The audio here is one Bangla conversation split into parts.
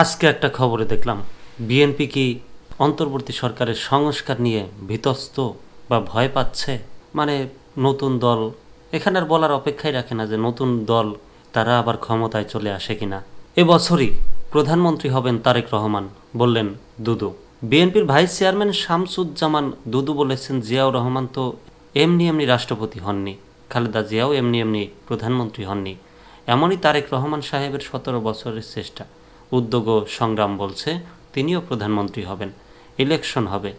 আজকে একটা খবরে দেখলাম বিএনপি কি অন্তর্বর্তী সরকারের সংস্কার নিয়ে ভীতস্ত বা ভয় পাচ্ছে। মানে নতুন দল এখানে আর বলার অপেক্ষাই রাখে না যে নতুন দল তারা আবার ক্ষমতায় চলে আসে কিনা। এবছরই প্রধানমন্ত্রী হবেন তারেক রহমান বললেন দুদু। বিএনপির ভাইস চেয়ারম্যান শামসুজ্জামান দুদু বলেছেন জিয়াউর রহমান তো এমনি এমনি রাষ্ট্রপতি হননি, খালেদা জিয়াও এমনি এমনি প্রধানমন্ত্রী হননি। এমনই তারেক রহমান সাহেবের 17 বছরের চেষ্টা, উদ্যোগ ও সংগ্রাম বলছে তিনিও প্রধানমন্ত্রী হবেন। ইলেকশন হবে,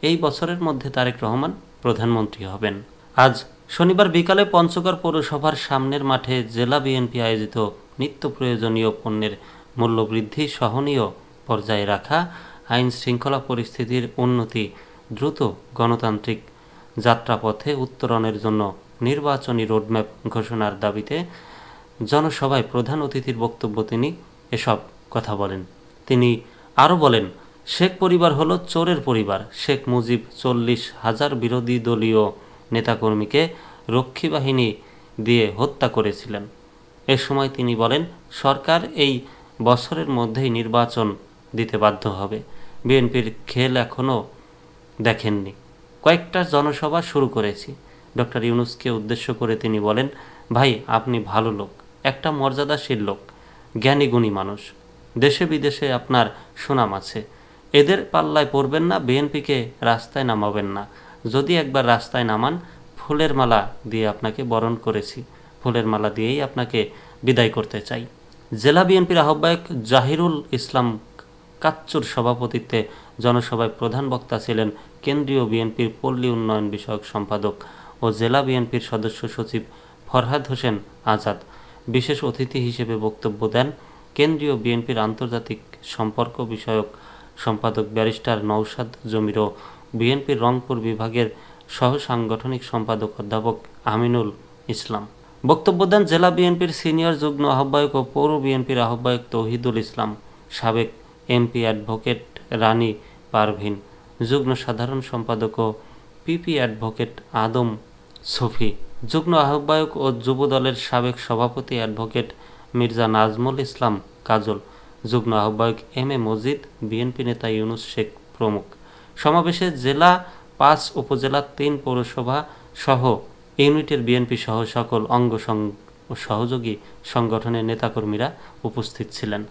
এই বছরের মধ্যে তারেক রহমান প্রধানমন্ত্রী হবেন। আজ শনিবার বিকালে পঞ্চগড় পৌরসভার সামনের মাঠে জেলা বিএনপি আয়োজিত নিত্য প্রয়োজনীয় পণ্যের মূল্যবৃদ্ধি সহনীয় পর্যায়ে রাখা, আইন শৃঙ্খলা পরিস্থিতির উন্নতি, দ্রুত গণতান্ত্রিক যাত্রাপথে উত্তরণের জন্য নির্বাচনী রোডম্যাপ ঘোষণার দাবিতে জনসভায় প্রধান অতিথির বক্তব্য তিনি এসব কথা বলেন। তিনি আরও বলেন, শেখ পরিবার হলো চোরের পরিবার। শেখ মুজিব 40,000 বিরোধী দলীয় নেতাকর্মীকে রক্ষী বাহিনী দিয়ে হত্যা করেছিলেন। এ সময় তিনি বলেন, সরকার এই বছরের মধ্যেই নির্বাচন দিতে বাধ্য হবে। বিএনপির খেল এখনও দেখেননি, কয়েকটা জনসভা শুরু করেছি। ডক্টর ইউনূসকে উদ্দেশ্য করে তিনি বলেন, ভাই আপনি ভালো লোক, একটা মর্যাদাশীল লোক, জ্ঞানী গুণী মানুষ, দেশে বিদেশে আপনার সুনাম আছে। এদের পাল্লায় পড়বেন না, বিএনপিকে রাস্তায় নামাবেন না। যদি একবার রাস্তায় নামান, ফুলের মালা দিয়ে আপনাকে বরণ করেছি, ফুলের মালা দিয়েই আপনাকে বিদায় করতে চাই। জেলা বিএনপির আহ্বায়ক জাহিরুল ইসলাম কাচ্চুর সভাপতিত্বে জনসভায় প্রধান বক্তা ছিলেন কেন্দ্রীয় বিএনপির পল্লী উন্নয়ন বিষয়ক সম্পাদক ও জেলা বিএনপির সদস্য সচিব ফরহাদ হোসেন আজাদ। বিশেষ অতিথি হিসেবে বক্তব্য দেন কেন্দ্রীয় বিএনপির আন্তর্জাতিক সম্পর্ক বিষয়ক সম্পাদক ব্যারিস্টার নওশাদ জমির ও বিএনপির রংপুর বিভাগের সহ সাংগঠনিক সম্পাদক অধ্যাপক আমিনুল ইসলাম। বক্তব্য দেন জেলা বিএনপির সিনিয়র যুগ্ম আহ্বায়ক ও পৌর বিএনপির আহ্বায়ক তৌহিদুল ইসলাম, সাবেক এমপি অ্যাডভোকেট রানী পারভিন, যুগ্ম সাধারণ সম্পাদক ও পিপি অ্যাডভোকেট আদম সফি, যুগ্ম আহ্বায়ক ও যুবদলের সাবেক সভাপতি অ্যাডভোকেট মির্জা নাজমুল ইসলাম কাজল, যুগ্ম আহ্বায়ক এম এ মজিদ, বিএনপি নেতা ইউনুস শেখ প্রমুখ। সমাবেশে জেলা 5 উপজেলা 3 পৌরসভা সহ ইউনিটের বিএনপি সহ সকল অঙ্গ ও সহযোগী সংগঠনের নেতাকর্মীরা উপস্থিত ছিলেন।